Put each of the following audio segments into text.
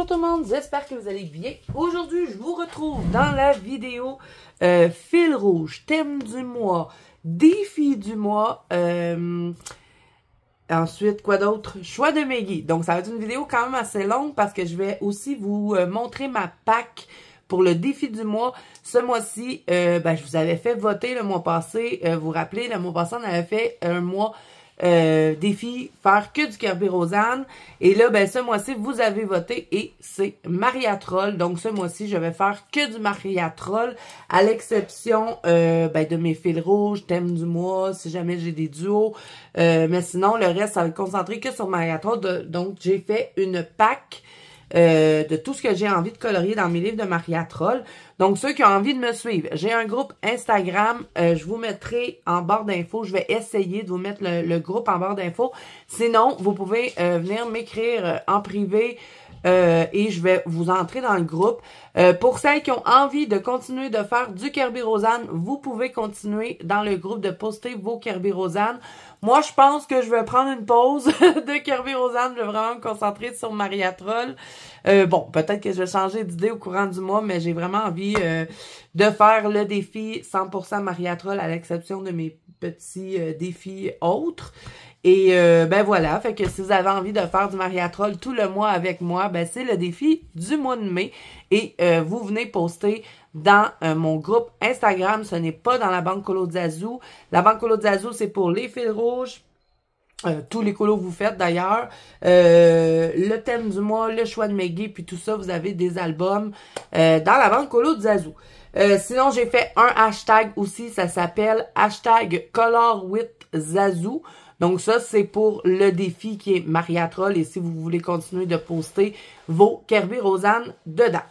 Bonjour tout le monde, j'espère que vous allez bien. Aujourd'hui, je vous retrouve dans la vidéo fil rouge, thème du mois, défi du mois, ensuite, quoi d'autre? Choix de Meggy. Donc, ça va être une vidéo quand même assez longue parce que je vais aussi vous montrer ma pack pour le défi du mois. Ce mois-ci, je vous avais fait voter le mois passé. Vous vous rappelez, le mois passé, on avait fait un mois défi faire que du Kirby Rosanne. Et là, ce mois-ci, vous avez voté et c'est Maria Troll. Donc, ce mois-ci, je vais faire que du Maria Troll, à l'exception de mes fils rouges, thème du mois, si jamais j'ai des duos. Mais sinon, le reste, ça va être concentré que sur Maria Troll. Donc, j'ai fait une pack de tout ce que j'ai envie de colorier dans mes livres de Maria Troll. Donc, ceux qui ont envie de me suivre, j'ai un groupe Instagram, je vous mettrai en barre d'infos. Je vais essayer de vous mettre le groupe en barre d'infos. Sinon, vous pouvez venir m'écrire en privé et je vais vous entrer dans le groupe. Pour celles qui ont envie de continuer de faire du Kirby Rosanne, vous pouvez continuer dans le groupe de poster vos Kirby Rosanne. Moi, je pense que je vais prendre une pause de Kirby Rosanne. Je vais vraiment me concentrer sur Maria Troll. Peut-être que je vais changer d'idée au courant du mois, mais j'ai vraiment envie de faire le défi 100% Maria Troll à l'exception de mes petits défis autres. Et voilà, fait que si vous avez envie de faire du Maria Troll tout le mois avec moi, c'est le défi du mois de mai. Et vous venez poster dans mon groupe Instagram. Ce n'est pas dans la Banque Colo Zazu. La Banque Colo Zazu, c'est pour les fils rouges. Tous les colos que vous faites d'ailleurs. Le thème du mois, le choix de Meggy, puis tout ça, vous avez des albums dans la Banque Colo Zazu. Sinon, j'ai fait un hashtag aussi, ça s'appelle hashtag Color with Zazu. Donc ça, c'est pour le défi qui est Maria Troll et si vous voulez continuer de poster vos Kirby Rosanne dedans.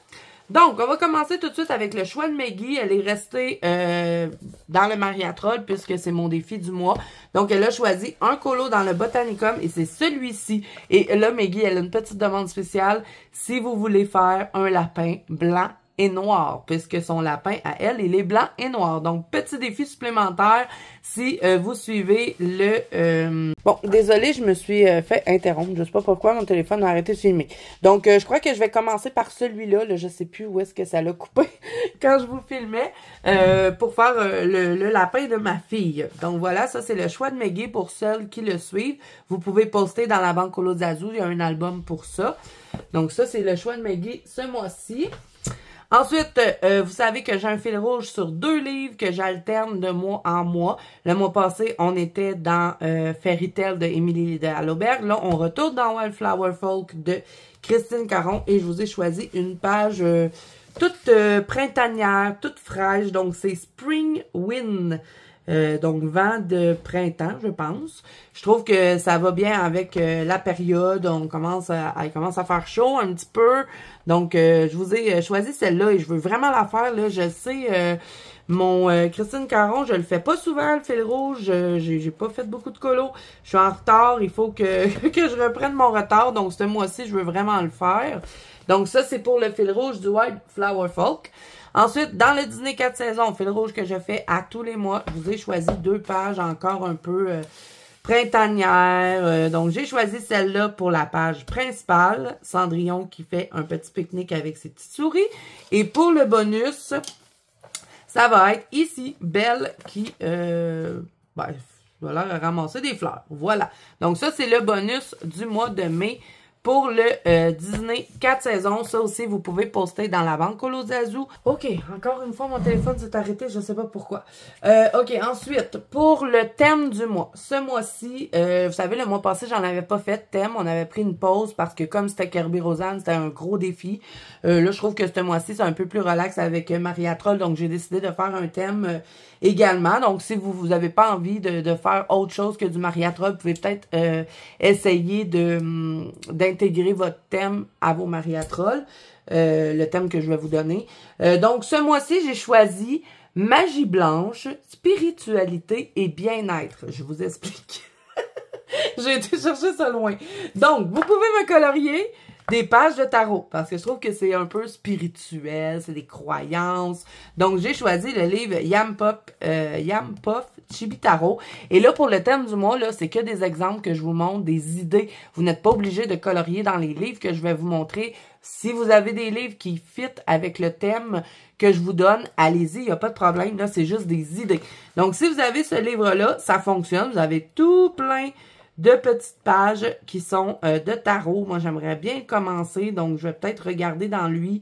Donc, on va commencer tout de suite avec le choix de Meggy. Elle est restée dans le Maria Troll puisque c'est mon défi du mois. Donc, elle a choisi un colo dans le Botanicum et c'est celui-ci. Et là, Meggy, elle a une petite demande spéciale. Si vous voulez faire un lapin blanc et noir, puisque son lapin à elle, il est blanc et noir. Donc, petit défi supplémentaire si vous suivez le... désolé, je me suis fait interrompre. Je sais pas pourquoi mon téléphone a arrêté de filmer. Donc, je crois que je vais commencer par celui-là. Là, je sais plus où est-ce que ça l'a coupé quand je vous filmais pour faire le lapin de ma fille. Donc, voilà, ça, c'est le choix de Meggy pour celles qui le suivent. Vous pouvez poster dans la Banque Colo Zazu. Il y a un album pour ça. Donc, ça, c'est le choix de Meggy ce mois-ci. Ensuite, vous savez que j'ai un fil rouge sur 2 livres que j'alterne de mois en mois. Le mois passé, on était dans Fairy Tale de Émilie de Hallberg. Là, on retourne dans Wildflower Folk de Christine Caron et je vous ai choisi une page toute printanière, toute fraîche. Donc, c'est Spring Wind. Donc, vent de printemps, je pense. Je trouve que ça va bien avec la période. Il commence à faire chaud un petit peu. Donc, je vous ai choisi celle-là et je veux vraiment la faire. Là, je sais, mon Christine Caron, je le fais pas souvent, le fil rouge. J'ai pas fait beaucoup de colos. Je suis en retard. Il faut que je reprenne mon retard. Donc, ce mois-ci, je veux vraiment le faire. Donc, ça, c'est pour le fil rouge du White Flower Folk. Ensuite, dans le Disney 4 saisons, fil rouge que je fais à tous les mois, je vous ai choisi 2 pages encore un peu printanières. Donc, j'ai choisi celle-là pour la page principale. Cendrillon qui fait un petit pique-nique avec ses petites souris. Et pour le bonus, ça va être ici, Belle qui va leur ramasser des fleurs. Voilà. Donc, ça, c'est le bonus du mois de mai. Pour le Disney 4 saisons, ça aussi, vous pouvez poster dans la Banque Colo Zazu. OK, encore une fois, mon téléphone s'est arrêté, je sais pas pourquoi. OK, ensuite, pour le thème du mois. Ce mois-ci, vous savez, le mois passé, j'en avais pas fait de thème. On avait pris une pause parce que comme c'était Kirby Rosanne, c'était un gros défi. Là, je trouve que ce mois-ci, c'est un peu plus relax avec Maria Troll. Donc, j'ai décidé de faire un thème également. Donc, si vous n'avez pas envie de faire autre chose que du Maria Troll, vous pouvez peut-être essayer d'intégrer votre thème à vos Maria Troll, le thème que je vais vous donner. Donc, ce mois-ci, j'ai choisi Magie blanche, spiritualité et bien-être. Je vous explique. J'ai été chercher ça loin. Donc, vous pouvez me colorier des pages de tarot, parce que je trouve que c'est un peu spirituel, c'est des croyances. Donc, j'ai choisi le livre Yam Puff Chibi Tarot. Et là, pour le thème du mois, là, c'est que des exemples que je vous montre, des idées. Vous n'êtes pas obligé de colorier dans les livres que je vais vous montrer. Si vous avez des livres qui fit avec le thème que je vous donne, allez-y, il n'y a pas de problème. Là, c'est juste des idées. Donc, si vous avez ce livre-là, ça fonctionne. Vous avez tout plein de petites pages qui sont de tarot. Moi, j'aimerais bien commencer. Donc, je vais peut-être regarder dans lui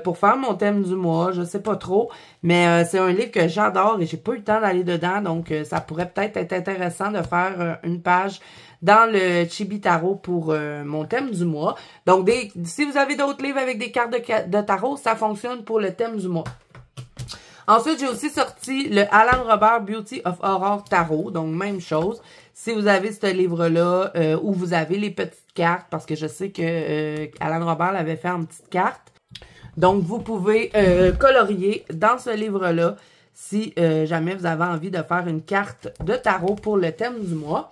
pour faire mon thème du mois. Je sais pas trop. Mais c'est un livre que j'adore et j'ai pas eu le temps d'aller dedans. Donc, ça pourrait peut-être être intéressant de faire une page dans le Chibi Tarot pour mon thème du mois. Donc, si vous avez d'autres livres avec des cartes de tarot, ça fonctionne pour le thème du mois. Ensuite, j'ai aussi sorti le Alan Robert Beauty of Aurore Tarot. Donc, même chose. Si vous avez ce livre-là, où vous avez les petites cartes, parce que je sais que Alan Robert l'avait fait en petites cartes. Donc, vous pouvez colorier dans ce livre-là si jamais vous avez envie de faire une carte de tarot pour le thème du mois.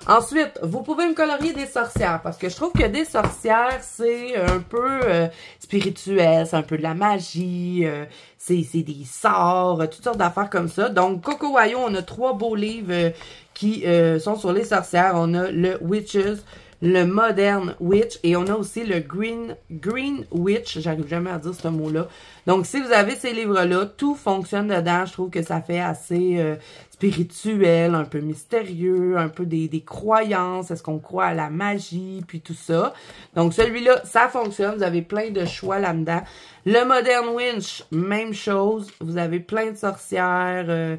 Ensuite, vous pouvez me colorier des sorcières, parce que je trouve que des sorcières, c'est un peu spirituel, c'est un peu de la magie, c'est des sorts, toutes sortes d'affaires comme ça. Donc, Coco Wayo, on a 3 beaux livres qui sont sur les sorcières. On a le Witches, le Modern Witch et on a aussi le Green Witch. J'arrive jamais à dire ce mot-là. Donc, si vous avez ces livres-là, tout fonctionne dedans. Je trouve que ça fait assez spirituel, un peu mystérieux, un peu des croyances. Est-ce qu'on croit à la magie, puis tout ça. Donc, celui-là, ça fonctionne. Vous avez plein de choix là-dedans. Le Modern Witch, même chose. Vous avez plein de sorcières.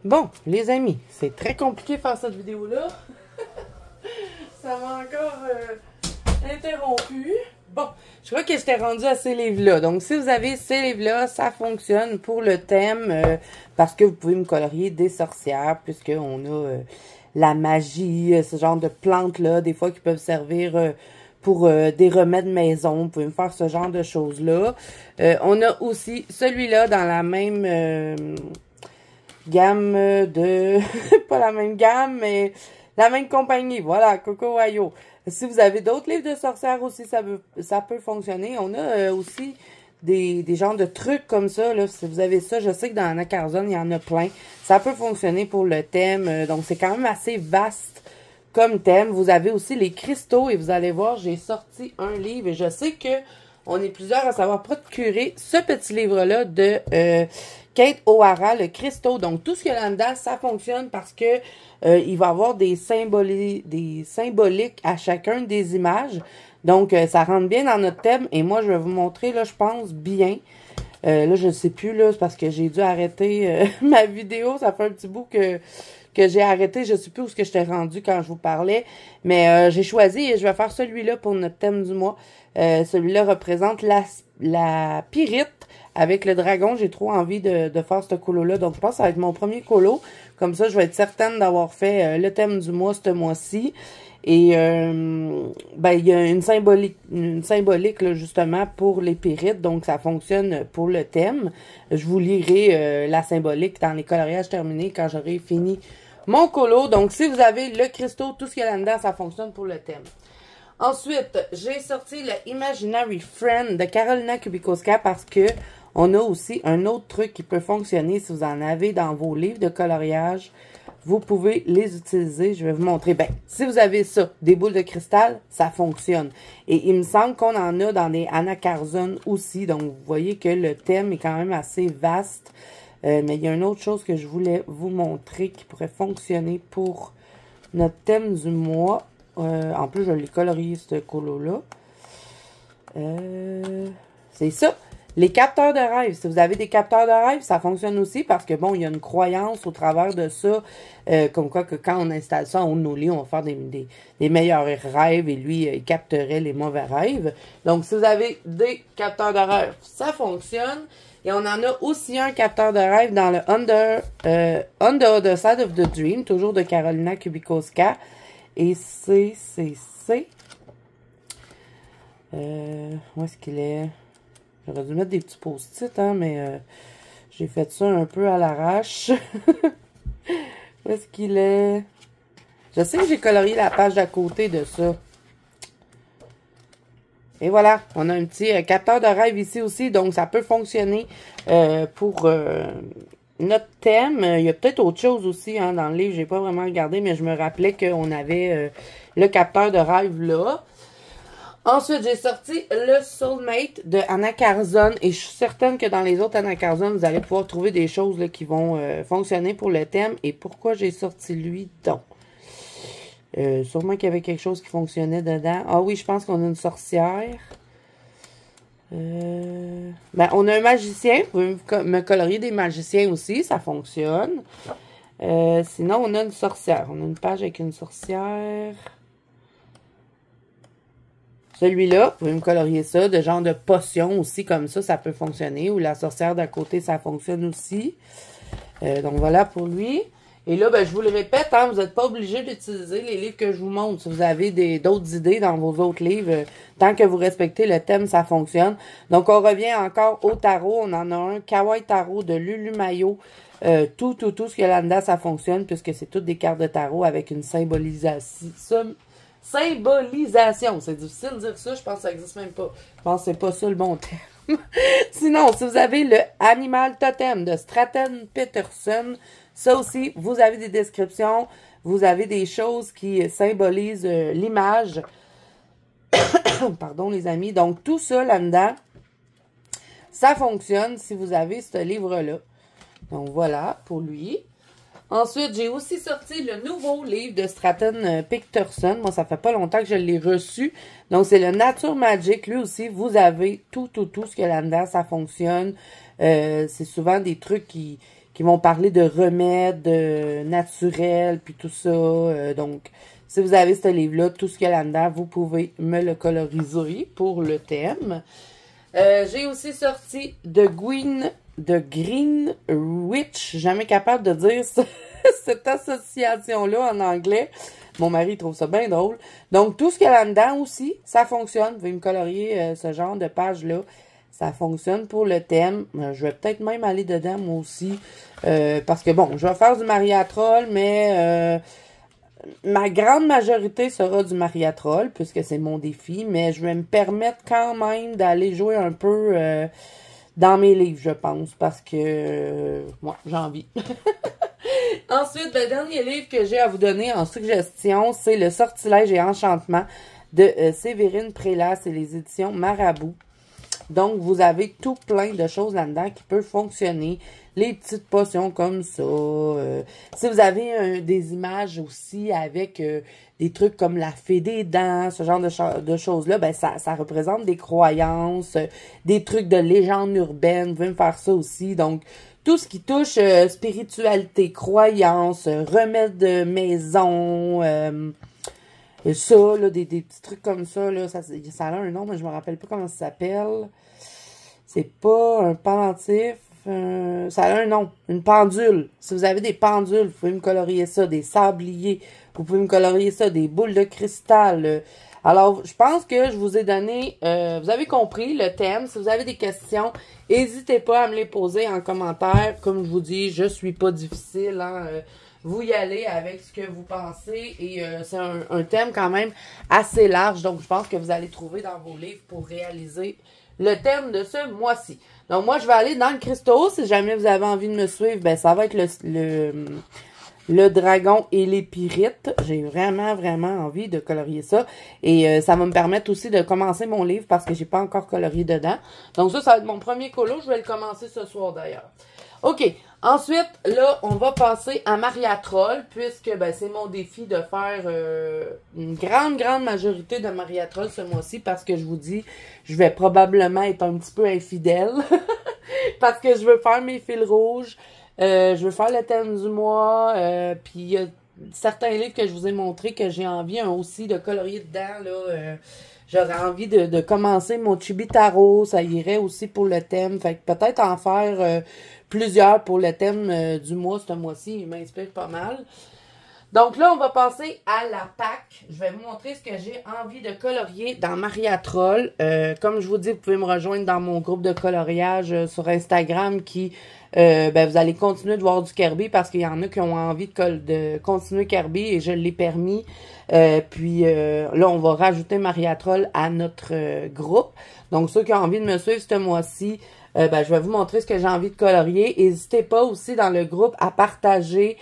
Bon, les amis, c'est très compliqué de faire cette vidéo-là. Ça m'a encore interrompu. Bon, je crois que j'étais rendue à ces livres-là. Donc, si vous avez ces livres-là, ça fonctionne pour le thème parce que vous pouvez me colorier des sorcières puisqu'on a la magie, ce genre de plantes-là, des fois qui peuvent servir pour des remèdes maison. Vous pouvez me faire ce genre de choses-là. On a aussi celui-là dans la même gamme de... pas la même gamme, mais... la même compagnie, voilà, Coco Wayo. Si vous avez d'autres livres de sorcières aussi, ça peut fonctionner. On a aussi des genres de trucs comme ça, là. Si vous avez ça, je sais que dans Anna Carzone, il y en a plein. Ça peut fonctionner pour le thème. Donc, c'est quand même assez vaste comme thème. Vous avez aussi les cristaux et vous allez voir, j'ai sorti un livre et je sais que on est plusieurs à savoir procurer ce petit livre-là de Kate O'Hara, le cristaux. Donc, tout ce qu'il y a là-dedans, ça fonctionne parce que il va y avoir des symboliques à chacun des images. Donc, ça rentre bien dans notre thème. Et moi, je vais vous montrer, là, je pense, bien. Là, je ne sais plus, là, c'est parce que j'ai dû arrêter ma vidéo. Ça fait un petit bout que j'ai arrêté. Je ne sais plus où ce que j'étais rendue quand je vous parlais. Mais j'ai choisi et je vais faire celui-là pour notre thème du mois. Celui-là représente la pyrite avec le dragon. J'ai trop envie de faire ce colo-là. Donc, je pense que ça va être mon premier colo. Comme ça, je vais être certaine d'avoir fait le thème du mois ce mois-ci. Et ben, il y a une symbolique là, justement pour les pyrites. Donc, ça fonctionne pour le thème. Je vous lirai la symbolique dans les coloriages terminés quand j'aurai fini mon colo. Donc, si vous avez le cristaux, tout ce qu'il y a là-dedans, ça fonctionne pour le thème. Ensuite, j'ai sorti le Imaginary Friend de Carolina Kubikowska parce que on a aussi un autre truc qui peut fonctionner si vous en avez dans vos livres de coloriage. Vous pouvez les utiliser. Je vais vous montrer. Ben, si vous avez ça, des boules de cristal, ça fonctionne. Et il me semble qu'on en a dans des Anna Carzone aussi. Donc, vous voyez que le thème est quand même assez vaste. Mais il y a une autre chose que je voulais vous montrer qui pourrait fonctionner pour notre thème du mois. En plus, je l'ai colorié, ce colo-là. C'est ça. Les capteurs de rêve. Si vous avez des capteurs de rêve, ça fonctionne aussi parce que, bon, il y a une croyance au travers de ça. Comme quoi que quand on installe ça en haut de nos lits, on va faire des meilleurs rêves et lui, il capterait les mauvais rêves. Donc, si vous avez des capteurs de rêve, ça fonctionne. Et on en a aussi un capteur de rêve dans le On the Other Side of the Dream, toujours de Carolina Kubikowska. Et c'est... où est-ce qu'il est? J'aurais dû mettre des petits post-it, hein, mais j'ai fait ça un peu à l'arrache. Où est-ce qu'il est? Je sais que j'ai colorié la page d'à côté de ça. Et voilà, on a un petit capteur de rêve ici aussi, donc ça peut fonctionner pour notre thème. Il y a peut-être autre chose aussi hein, dans le livre. J'ai pas vraiment regardé, mais je me rappelais qu'on avait le capteur de rêve là. Ensuite, j'ai sorti le Soulmate de Anna Carzon. Et je suis certaine que dans les autres Anna Carzon, vous allez pouvoir trouver des choses là, qui vont fonctionner pour le thème. Et pourquoi j'ai sorti lui donc? Sûrement qu'il y avait quelque chose qui fonctionnait dedans. Ah oui, je pense qu'on a une sorcière. Ben, on a un magicien. Vous pouvez me colorier des magiciens aussi. Ça fonctionne. Sinon, on a une sorcière. On a une page avec une sorcière. Celui-là, vous pouvez me colorier ça. De genre de potion aussi, comme ça peut fonctionner. Ou la sorcière d'à côté, ça fonctionne aussi. Donc, voilà pour lui. Et là, ben, je vous le répète, hein, vous n'êtes pas obligé d'utiliser les livres que je vous montre. Si vous avez d'autres idées dans vos autres livres, tant que vous respectez le thème, ça fonctionne. Donc, on revient encore au tarot. On en a un Kawaii Tarot de Lulu Mayo. Tout ce qu'il y a là-dedans, ça fonctionne puisque c'est toutes des cartes de tarot avec une symbolisation. Symbolisation. C'est difficile de dire ça. Je pense que ça n'existe même pas. Je pense que c'est pas ça le bon terme. Sinon, si vous avez le Animal Totem de Stratton Peterson, ça aussi, vous avez des descriptions, vous avez des choses qui symbolisent l'image. Pardon, les amis. Donc, tout ça là-dedans, ça fonctionne si vous avez ce livre-là. Donc, voilà, pour lui. Ensuite, j'ai aussi sorti le nouveau livre de Stratton Peterson. Moi, ça fait pas longtemps que je l'ai reçu. Donc, c'est le Nature Magic. Lui aussi, vous avez tout ce qu'il y a là-dedans. Ça fonctionne. C'est souvent des trucs qui vont parler de remèdes naturels, puis tout ça. Donc, si vous avez ce livre-là, tout ce qu'il y a là-dedans, vous pouvez me le coloriser pour le thème. J'ai aussi sorti de Green Witch. Jamais capable de dire cette association-là en anglais. Mon mari trouve ça bien drôle. Donc, tout ce qu'il y a là-dedans aussi, ça fonctionne. Vous pouvez me colorier ce genre de page-là. Ça fonctionne pour le thème. Je vais peut-être même aller dedans, moi aussi. Parce que, bon, je vais faire du Maria-Troll, mais ma grande majorité sera du Maria-Troll, puisque c'est mon défi. Mais je vais me permettre quand même d'aller jouer un peu dans mes livres, je pense. Parce que, moi, j'ai envie. Ensuite, le dernier livre que j'ai à vous donner en suggestion, c'est Le Sortilège et Enchantement de Séverine Prélat. C'est les éditions Marabout. Donc, vous avez tout plein de choses là-dedans qui peuvent fonctionner. Les petites potions comme ça. Si vous avez des images aussi avec des trucs comme la fée des dents, ce genre de choses-là, ben ça représente des croyances, des trucs de légende urbaine. Vous pouvez me faire ça aussi. Donc, tout ce qui touche spiritualité, croyances, remèdes de maison, ça, là, des petits trucs comme ça, là, ça a un nom, mais je me rappelle pas comment ça s'appelle. C'est pas un pendentif. Ça a un nom, une pendule. Si vous avez des pendules, vous pouvez me colorier ça, des sabliers. Vous pouvez me colorier ça, des boules de cristal. Alors, je pense que je vous ai donné, vous avez compris le thème. Si vous avez des questions, n'hésitez pas à me les poser en commentaire. Comme je vous dis, je suis pas difficile, hein. Vous y allez avec ce que vous pensez. Et c'est un thème quand même assez large. Donc, je pense que vous allez trouver dans vos livres pour réaliser le thème de ce mois-ci. Donc, moi, je vais aller dans le cristaux. Si jamais vous avez envie de me suivre, ben ça va être le dragon et les pyrites. J'ai vraiment envie de colorier ça. Et ça va me permettre aussi de commencer mon livre parce que j'ai pas encore colorié dedans. Donc, ça va être mon premier colo. Je vais le commencer ce soir, d'ailleurs. OK. Ensuite, là, on va passer à Maria-Troll, puisque ben, c'est mon défi de faire une grande majorité de Maria-Troll ce mois-ci, parce que je vous dis, je vais probablement être un petit peu infidèle, parce que je veux faire mes fils rouges, je veux faire le thème du mois, puis il y a certains livres que je vous ai montrés que j'ai envie aussi de colorier dedans, là, j'aurais envie de commencer mon Chibitaro, ça irait aussi pour le thème, fait que peut-être en faire plusieurs pour le thème du mois, ce mois-ci, il m'inspire pas mal. Donc là, on va passer à la Pâques. Je vais vous montrer ce que j'ai envie de colorier dans Maria-Troll. Comme je vous dis, vous pouvez me rejoindre dans mon groupe de coloriage sur Instagram qui, ben, vous allez continuer de voir du Kirby parce qu'il y en a qui ont envie de continuer Kirby et je l'ai permis. Puis là, on va rajouter Maria-Troll à notre groupe. Donc, ceux qui ont envie de me suivre ce mois-ci, je vais vous montrer ce que j'ai envie de colorier. N'hésitez pas aussi dans le groupe à partager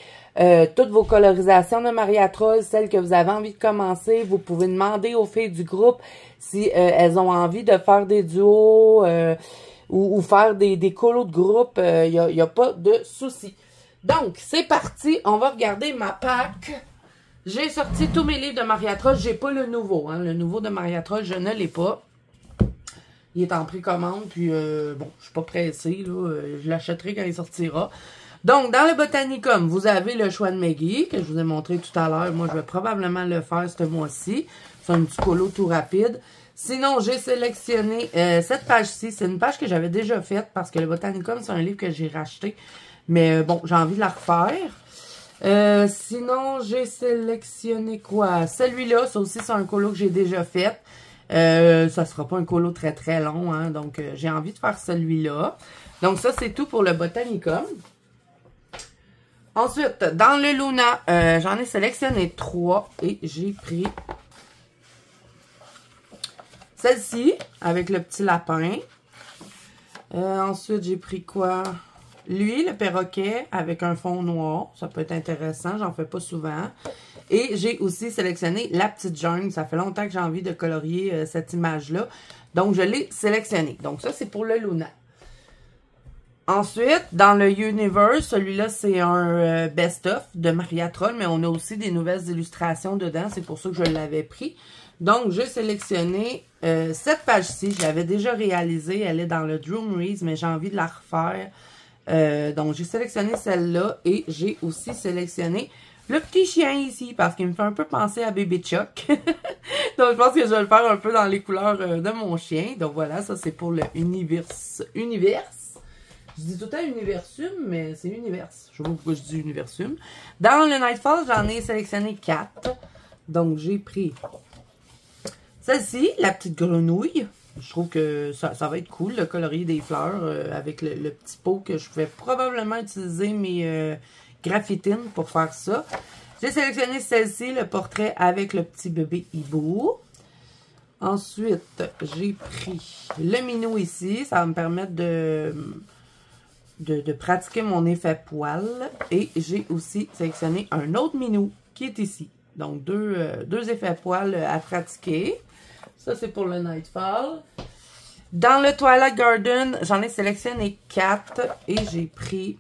toutes vos colorisations de Maria Troll, celles que vous avez envie de commencer. Vous pouvez demander aux filles du groupe si elles ont envie de faire des duos ou faire des colos de groupe. Il n'y a pas de souci. Donc, c'est parti. On va regarder ma pack. J'ai sorti tous mes livres de Maria Troll. J'ai pas le nouveau. Hein. Le nouveau de Maria Troll, je ne l'ai pas. Il est en précommande. Puis, bon, je suis pas pressée. Là. Je l'achèterai quand il sortira. Donc, dans le Botanicum, vous avez le choix de Maggie, que je vous ai montré tout à l'heure. Moi, je vais probablement le faire ce mois-ci. C'est un petit colo tout rapide. Sinon, j'ai sélectionné cette page-ci. C'est une page que j'avais déjà faite parce que le Botanicum, c'est un livre que j'ai racheté. Mais bon, j'ai envie de la refaire. Sinon, j'ai sélectionné quoi? Celui-là, ça aussi, c'est un colo que j'ai déjà fait. Ça sera pas un colo très très long, hein, donc j'ai envie de faire celui-là. Donc ça, c'est tout pour le Botanicum. Ensuite, dans le Luna, j'en ai sélectionné 3 et j'ai pris celle-ci avec le petit lapin. Ensuite, j'ai pris quoi? Lui, le perroquet avec un fond noir. Ça peut être intéressant, j'en fais pas souvent. Et j'ai aussi sélectionné la petite jungle. Ça fait longtemps que j'ai envie de colorier cette image-là. Donc, je l'ai sélectionné. Donc, ça, c'est pour le Luna. Ensuite, dans le Universe, celui-là, c'est un best-of de Maria Troll, mais on a aussi des nouvelles illustrations dedans. C'est pour ça que je l'avais pris. Donc, j'ai sélectionné cette page-ci. Je l'avais déjà réalisée. Elle est dans le Droomeries, mais j'ai envie de la refaire. Donc, j'ai sélectionné celle-là et j'ai aussi sélectionné le petit chien ici parce qu'il me fait un peu penser à Baby Chuck. Donc, je pense que je vais le faire un peu dans les couleurs de mon chien. Donc, voilà, ça, c'est pour le Univers. Je dis tout le temps Universum, mais c'est Univers. Je sais pas pourquoi je dis Universum. Dans le Nightfall, j'en ai sélectionné 4. Donc, j'ai pris celle-ci, la petite grenouille. Je trouve que ça va être cool, le colorier des fleurs, avec le petit pot que je vais probablement utiliser mes graphitines pour faire ça. J'ai sélectionné celle-ci, le portrait avec le petit bébé hibou. Ensuite, j'ai pris le minou ici. Ça va me permettre de pratiquer mon effet poil. Et j'ai aussi sélectionné un autre minou qui est ici. Donc, deux effets poil à pratiquer. Ça, c'est pour le Nightfall. Dans le Twilight Garden, j'en ai sélectionné 4 et j'ai pris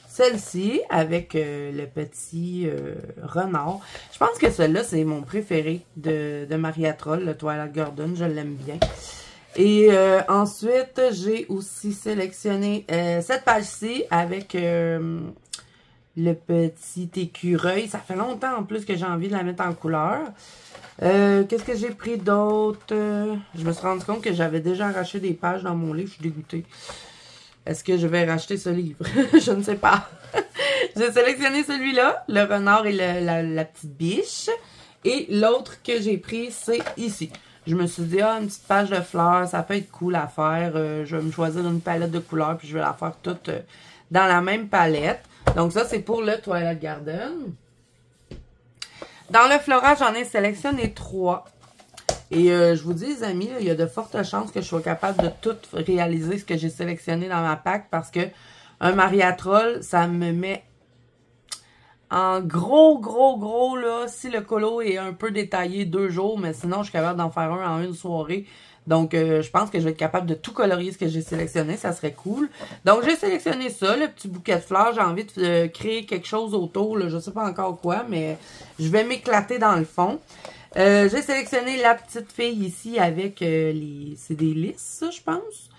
celle-ci avec le petit renard. Je pense que celle-là, c'est mon préféré de Maria Troll, le Twilight Garden. Je l'aime bien. Et ensuite, j'ai aussi sélectionné cette page-ci avec le petit écureuil. Ça fait longtemps en plus que j'ai envie de la mettre en couleur. Qu'est-ce que j'ai pris d'autre? Je me suis rendu compte que j'avais déjà arraché des pages dans mon livre. Je suis dégoûtée. Est-ce que je vais racheter ce livre? Je ne sais pas. J'ai sélectionné celui-là, le renard et la petite biche. Et l'autre que j'ai pris, c'est ici. Je me suis dit, une petite page de fleurs, ça peut être cool à faire. Je vais me choisir une palette de couleurs, puis je vais la faire toute dans la même palette. Donc ça, c'est pour le Twilight Garden. Dans le Flora, j'en ai sélectionné 3. Et je vous dis, les amis, il y a de fortes chances que je sois capable de tout réaliser ce que j'ai sélectionné dans ma pack parce que un Maria Troll, ça me met en gros, là, si le colo est un peu détaillé 2 jours, mais sinon, je suis capable d'en faire un en une soirée. Donc, je pense que je vais être capable de tout colorier ce que j'ai sélectionné. Ça serait cool. Donc, j'ai sélectionné ça, le petit bouquet de fleurs. J'ai envie de créer quelque chose autour. Là, je ne sais pas encore quoi, mais je vais m'éclater dans le fond. J'ai sélectionné la petite fille ici avec c'est des lys, ça, je pense.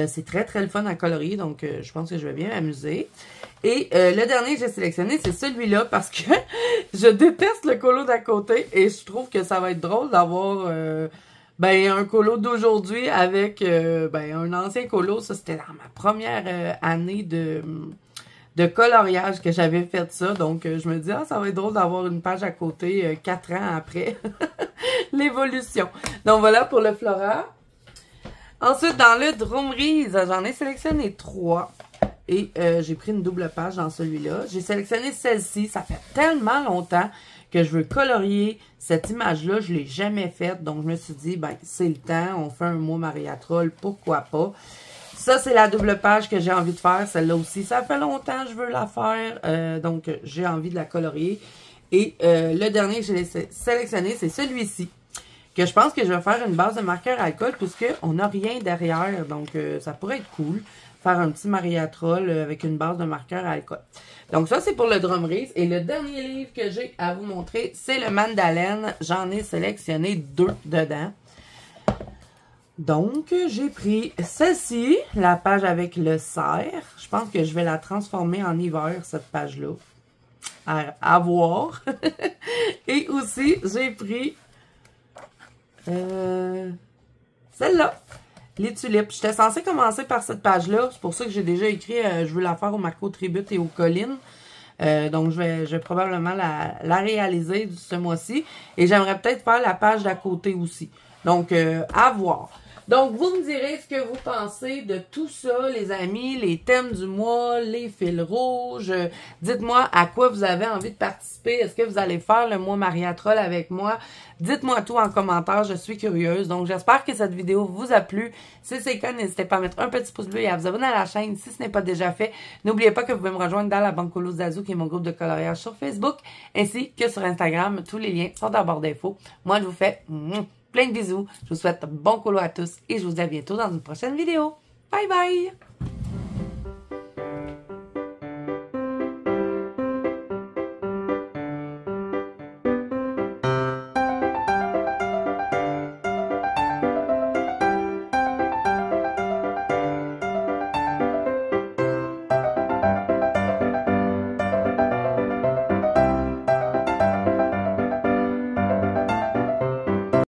C'est très, très le fun à colorier. Donc, je pense que je vais bien m'amuser. Et le dernier que j'ai sélectionné, c'est celui-là parce que je déteste le colo d'à côté. Et je trouve que ça va être drôle d'avoir... un colo d'aujourd'hui avec un ancien colo. Ça, c'était dans ma première année de coloriage que j'avais fait ça. Donc, je me dis, ça va être drôle d'avoir une page à côté 4 ans après l'évolution. Donc, voilà pour le Flora. Ensuite, dans le Droomeries, j'en ai sélectionné 3. Et j'ai pris une double page dans celui-là. J'ai sélectionné celle-ci. Ça fait tellement longtemps que je veux colorier cette image-là. Je ne l'ai jamais faite. Donc, je me suis dit, ben, c'est le temps. On fait un mois Maria Troll. Pourquoi pas? Ça, c'est la double page que j'ai envie de faire. Celle-là aussi, ça fait longtemps que je veux la faire. Donc, j'ai envie de la colorier. Et le dernier que j'ai sélectionné, c'est celui-ci. Que je pense que je vais faire une base de marqueur alcool puisqu'on n'a rien derrière. Donc, ça pourrait être cool. Faire un petit Maria Troll avec une base de marqueur alcool. Donc, ça, c'est pour le Drumreeze. Et le dernier livre que j'ai à vous montrer, c'est le Mandalène. J'en ai sélectionné 2 dedans. Donc, j'ai pris celle-ci, la page avec le cerf. Je pense que je vais la transformer en hiver, cette page-là. À voir. Et aussi, j'ai pris celle-là, les tulipes. J'étais censée commencer par cette page-là. C'est pour ça que j'ai déjà écrit, je veux la faire au Marco Tribute et aux collines. Donc, je vais probablement la réaliser ce mois-ci. Et j'aimerais peut-être faire la page d'à côté aussi. Donc, à voir. Donc, vous me direz ce que vous pensez de tout ça, les amis, les thèmes du mois, les fils rouges. Dites-moi à quoi vous avez envie de participer. Est-ce que vous allez faire le mois Maria Troll avec moi? Dites-moi tout en commentaire, je suis curieuse. Donc, j'espère que cette vidéo vous a plu. Si c'est le cas, n'hésitez pas à mettre un petit pouce bleu et à vous abonner à la chaîne si ce n'est pas déjà fait. N'oubliez pas que vous pouvez me rejoindre dans la Banque Colo Zazu, qui est mon groupe de coloriage sur Facebook, ainsi que sur Instagram. Tous les liens sont en barre d'infos. Moi, je vous fais plein de bisous. Je vous souhaite bon colo à tous et je vous dis à bientôt dans une prochaine vidéo. Bye bye!